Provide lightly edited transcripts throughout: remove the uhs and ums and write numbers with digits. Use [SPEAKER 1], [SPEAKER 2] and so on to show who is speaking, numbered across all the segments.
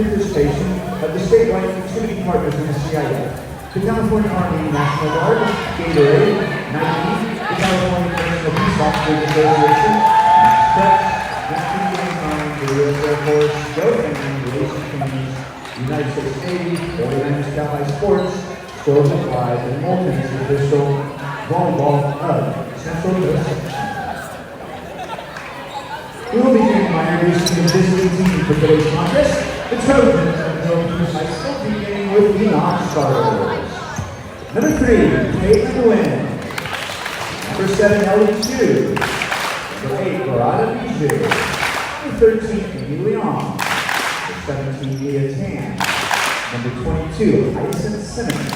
[SPEAKER 1] participation of the statewide activity partners in the CIF, the California Army National Guard, Gatorade, Nike, the California National Peace Officers Association, Max Prep, the U.S. Air Force, Go Family, the Racing Communities, the United States Navy, 49ers Cowboy Sports, Stores Applied, and Moulton's official volleyball of Central Coast. We will begin by introducing the visiting team for today's contest, the Trojans of Milton High School, beginning with the non-starters. Number 3, Caitlin Nguyen. Number 7, Ellie Chu. Number 8, Barada Bijou. Number 13, Amy Leon. Number 17, Leah Tan. Number 22, Hyacinth Simmons.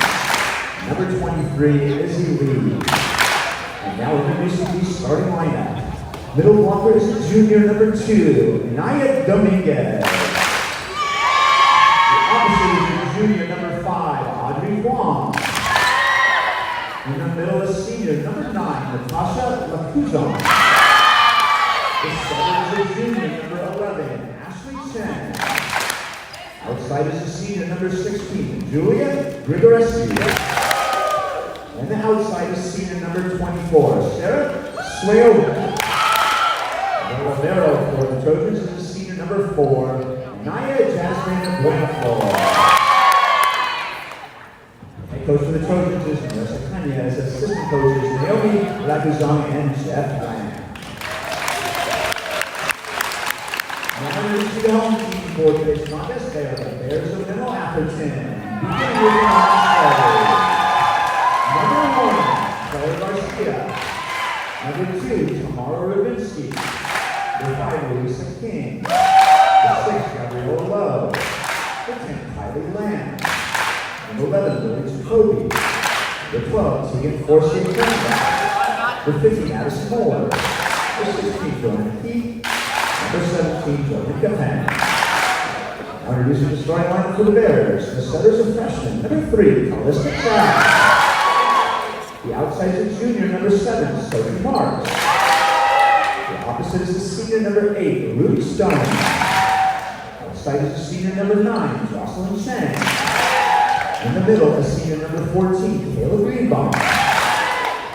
[SPEAKER 1] Number 23, Izzy Lee. And now introducing the starting lineup. Middle blocker is junior number 2, Naya Dominguez. The opposite is junior number 5, Audrey Huang. In the middle is senior number 9, Natasha Lacuzon. The setter is junior number 11, Ashley Chen. Outside is senior number 16, Julia Grigorescu. And the outside is senior number 24, Sarah Slayovic. Romero for the Trojans is senior number 4, Naya Jasmine Buenaflor. Head coach for the Trojans is Marissa Cañas, assistant coaches Naomi Laguzon and Jeff Lang. Now introducing the home team for today's contest. They are the Bears of Middle Atherton. Beginning with the non-starters. Number 1, Claire Garcia. Number 2, Tamara Rubinsky. Number 5, Louisa King. The 6, Gabriella Lowe. The 10, Kylie Lamb. Number 11, Lily Jacoby. Number 12, Tegan Forsyth. Number 15, Madison Moore. Number 16, Joanna Keith. Number 17, Jordan Gahan. Now introducing the starting lineup for the Bears. The setters are freshmen. Number 3, Callista Pratt. The outside is junior number 7, Sophie Marks. The opposite is the senior number 8, Ruby Stone. Outside is the senior number 9, Jocelyn Chang. In the middle is senior number 14, Kayla Greenbaum.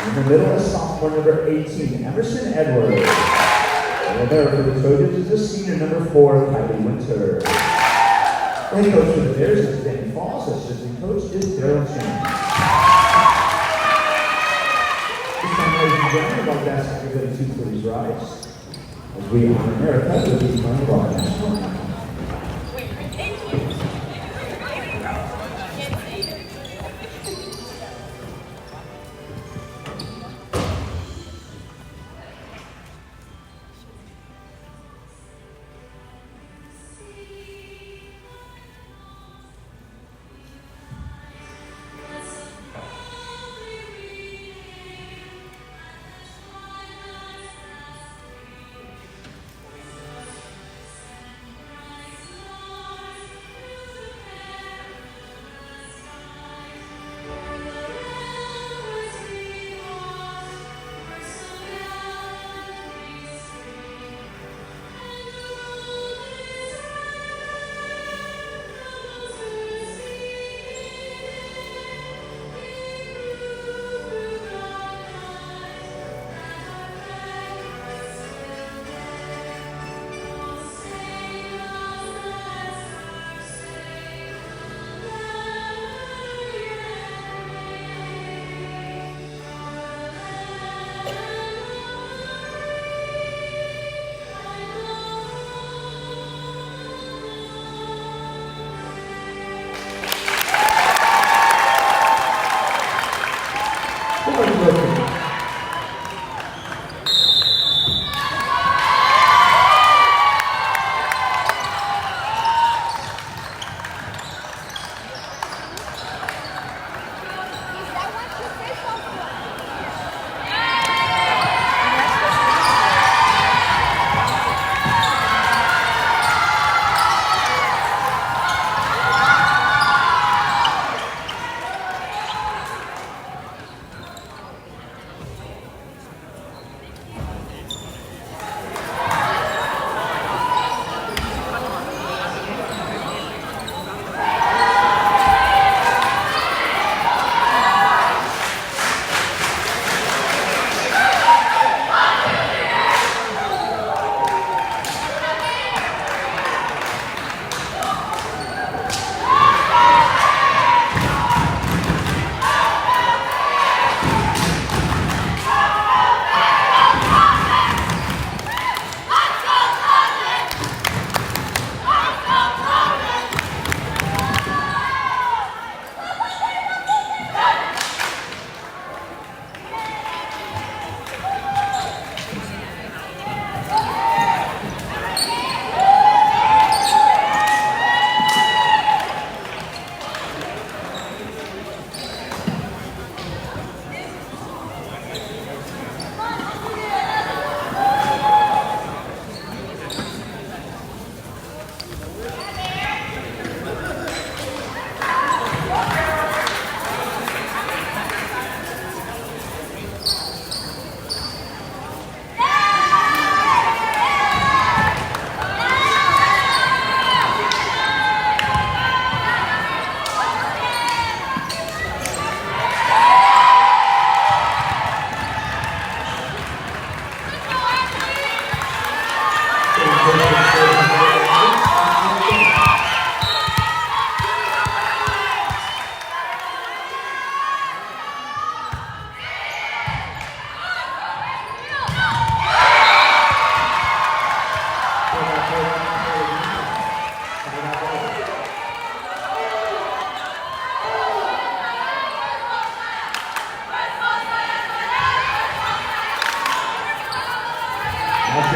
[SPEAKER 1] In the middle is sophomore number 18, Emerson Edwards. And there for the Trojans is the senior number 4, Kylie Winter. The head coach for the Bears is Danny Falls. The assistant coach is Daryl Chang. Ladies and gentlemen, I'd like to ask everybody to please rise as we honor America with the United Rock National Anthem.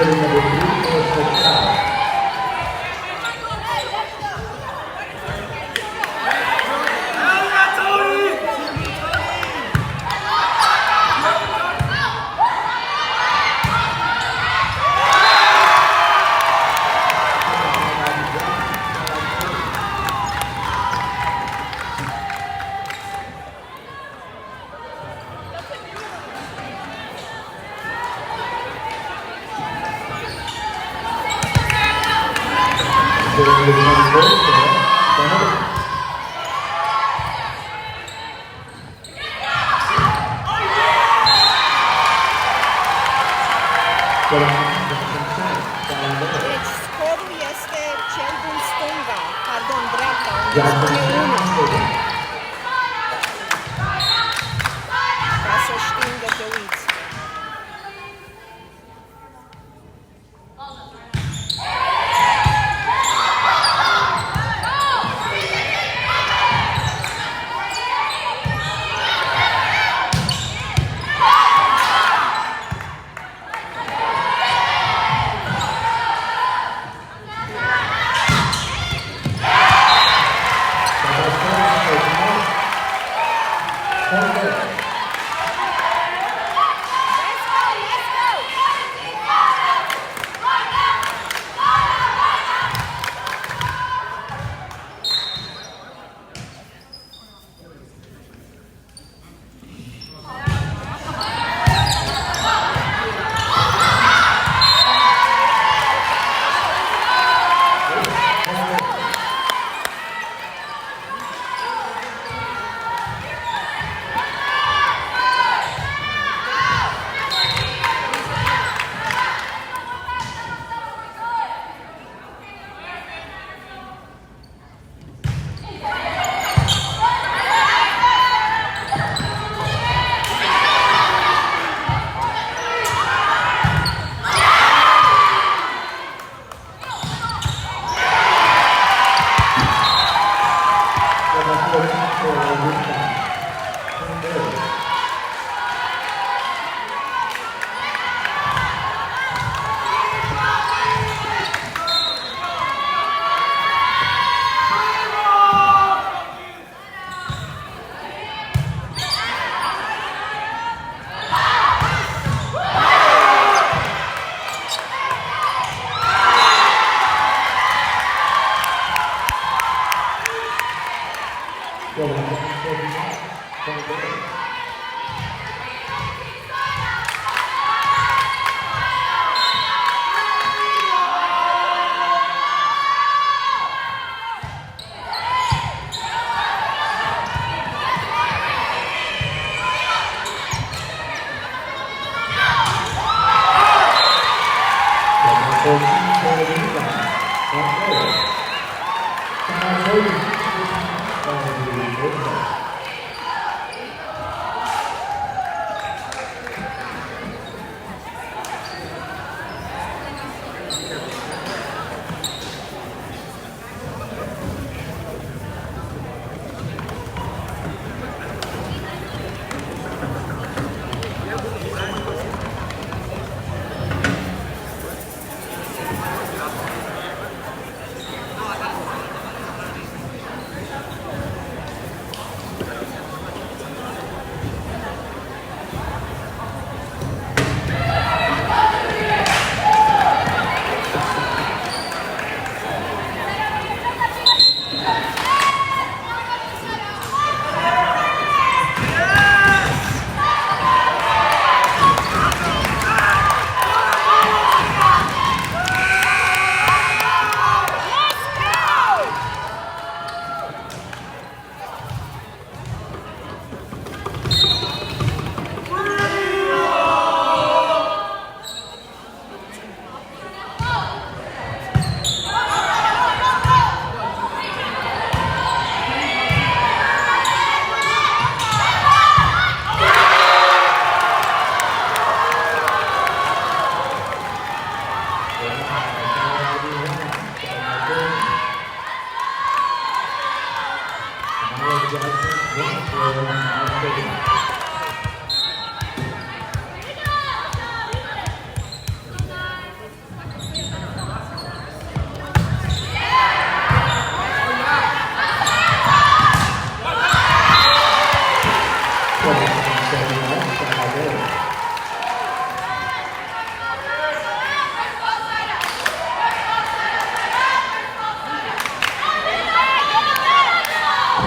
[SPEAKER 1] hitting number 3 for 6
[SPEAKER 2] Scorul este cel din stânga, pardon, dreapta, unde e 1. Ca să știm de te uiți.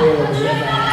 [SPEAKER 1] Taylor, the inbound.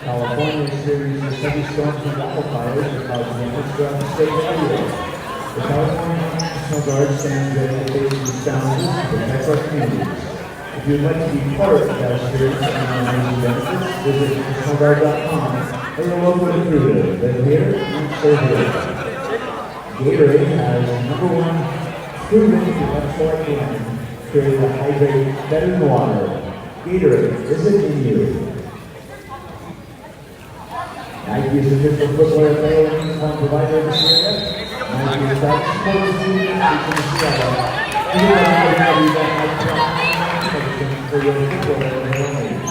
[SPEAKER 1] California series of heavy storms and wildfires are causing damage throughout the state area. The California National Guard stands ready to face these challenges to protect our communities. If you'd like to be part of that series and amazing benefits, visit nationalguard.com or your local recruiter. Live here and serve here. Gatorade has #1 proven electrolyte blend created to hydrate better than water. Gatorade is it in you. Nike's official footwear apparel and uniform provider of the area. Nike is proud to support the team in Seattle. Everybody knows that Nike for your footwear apparel needs.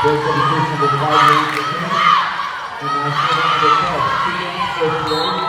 [SPEAKER 1] There's some additional advisory for him, and now sitting in the test, 2 games for Florida.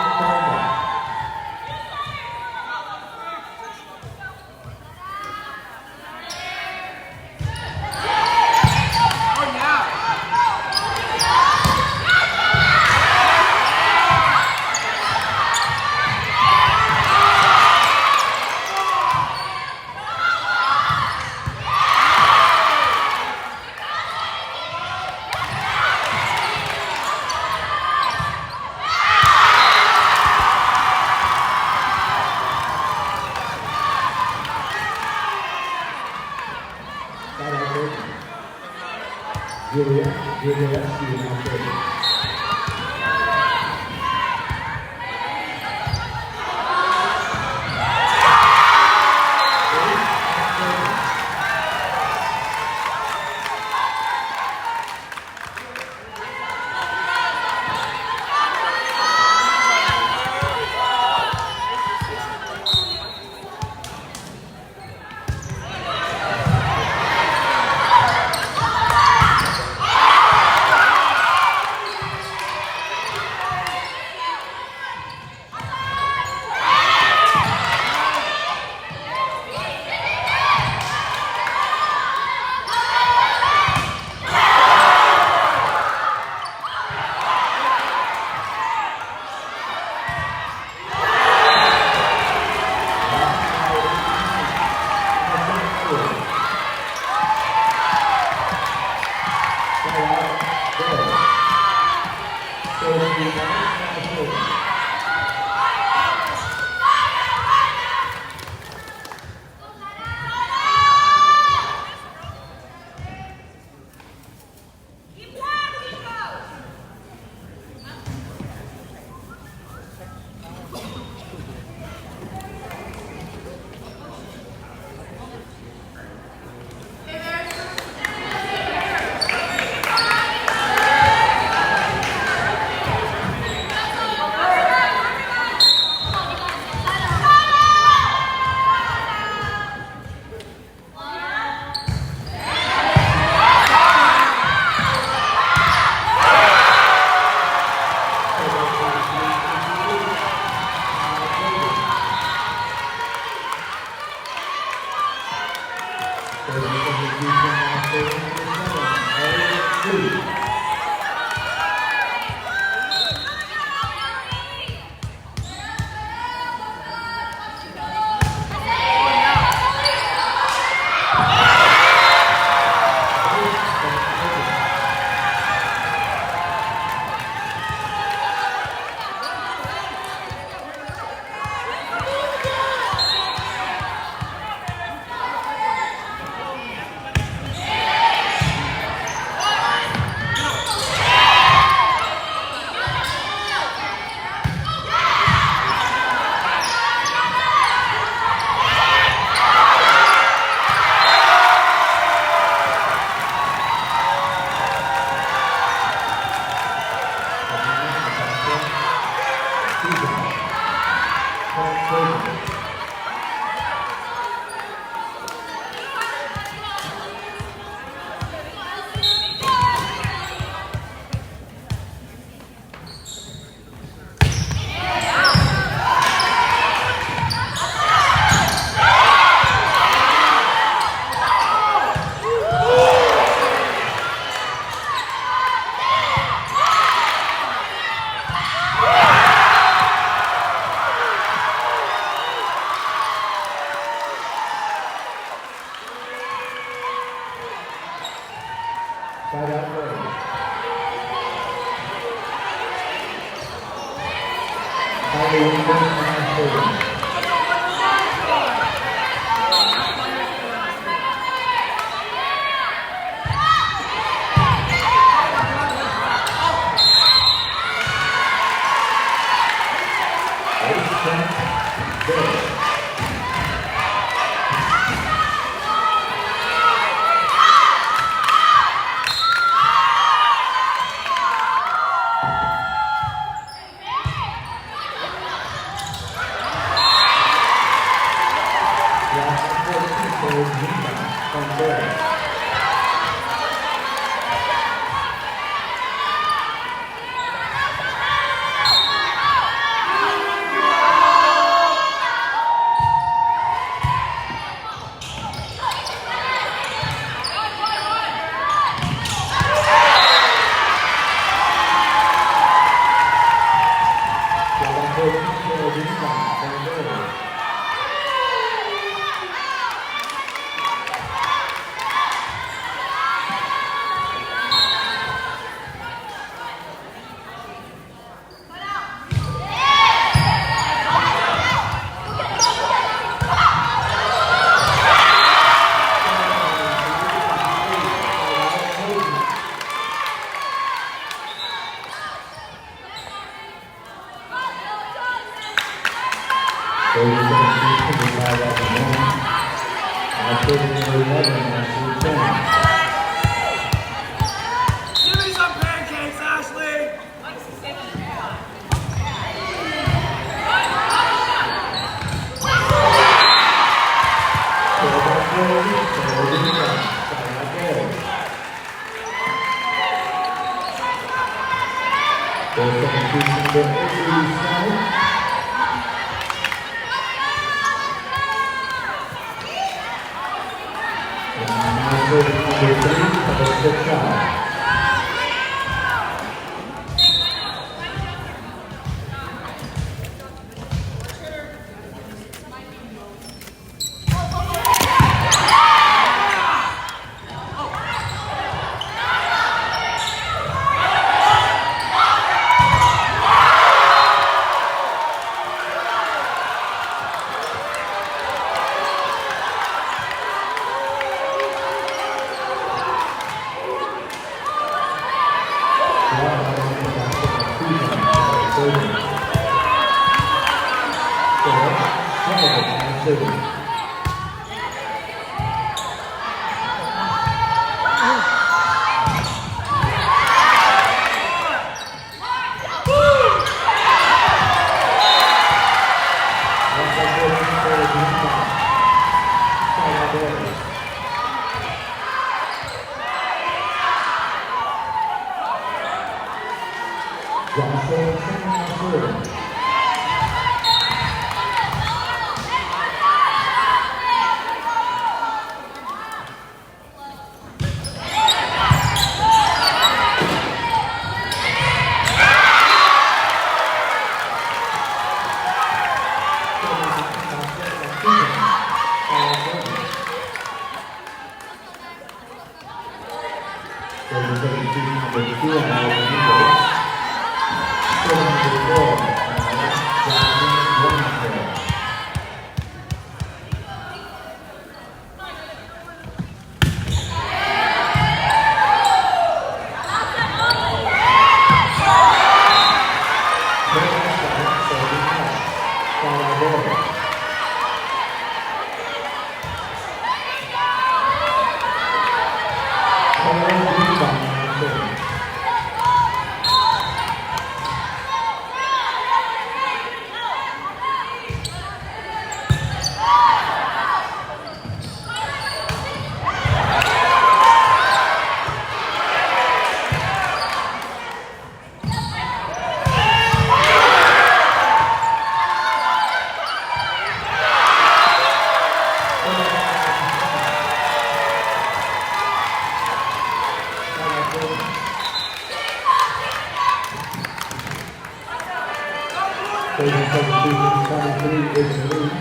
[SPEAKER 1] Julia, Side out play. Tyler Williams,
[SPEAKER 3] Give me some pancakes, Ashley!
[SPEAKER 1] in the league.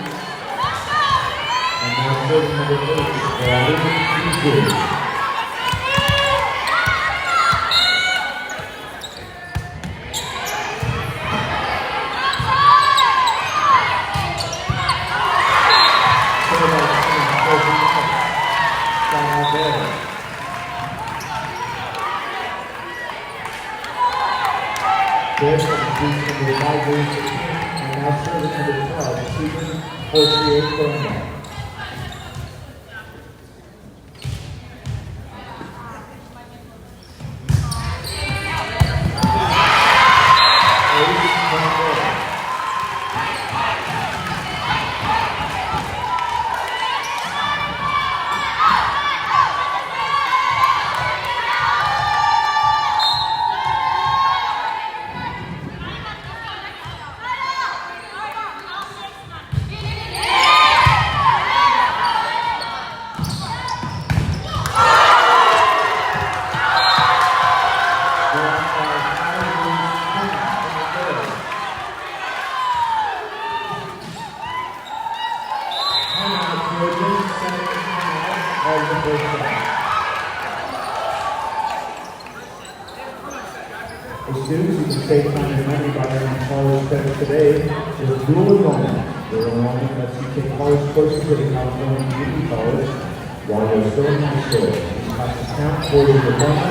[SPEAKER 1] And now serving number 8, Bradley Eugene. This is number 5, and now serving number 12, Stephen Fortier Cornwall. As students who can save time and money by earning college credit today with dual enrollment. Dual enrollment lets you take college courses at a California community college while you're still in high school. These classes count toward your diploma,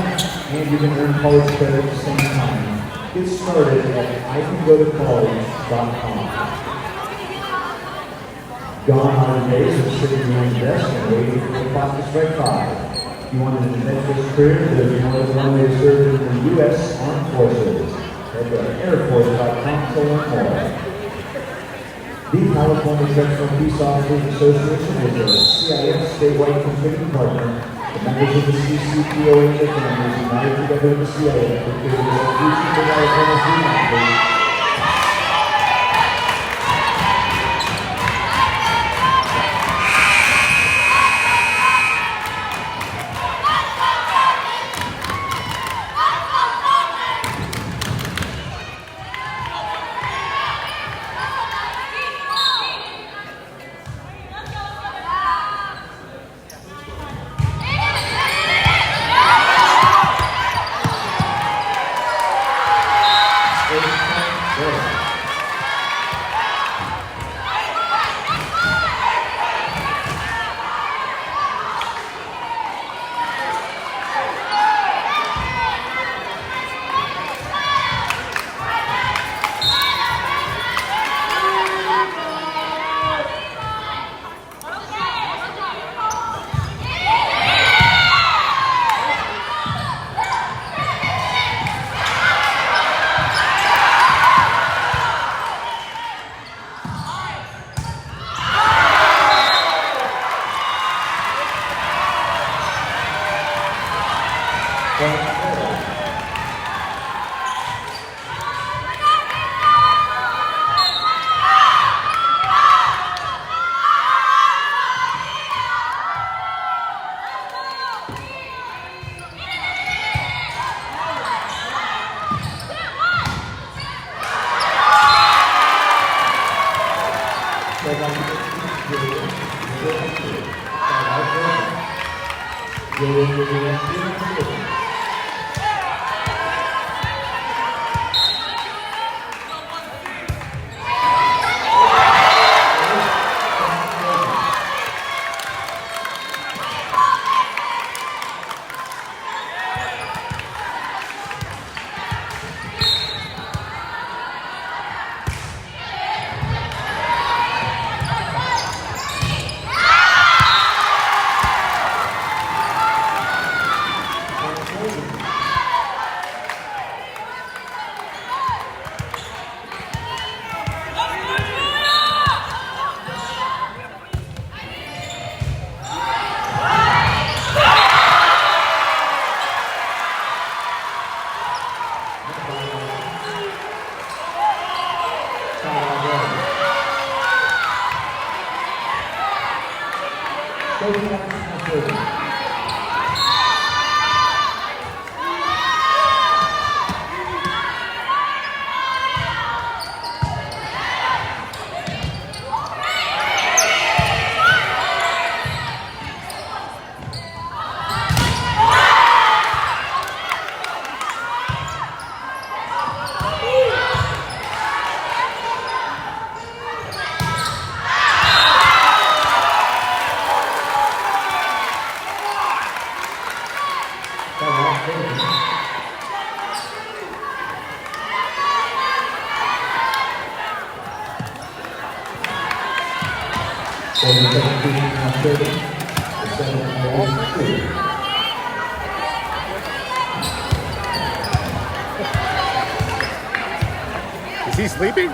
[SPEAKER 1] and you can earn college credit at the same time. Get started at icangotocollege.com. Gone are the days of sitting behind the desk and waiting for the clock to strike 5. If you want an adventurous career, there's more than one way to serve in the U.S. Armed Forces. Head to airforce.com to learn more. The California Correctional Peace Officers Association is a CIF statewide conflicting partner. The members of the CCPOA and their families united together in the CIF to create a resolution for California free members.
[SPEAKER 4] Is he sleeping?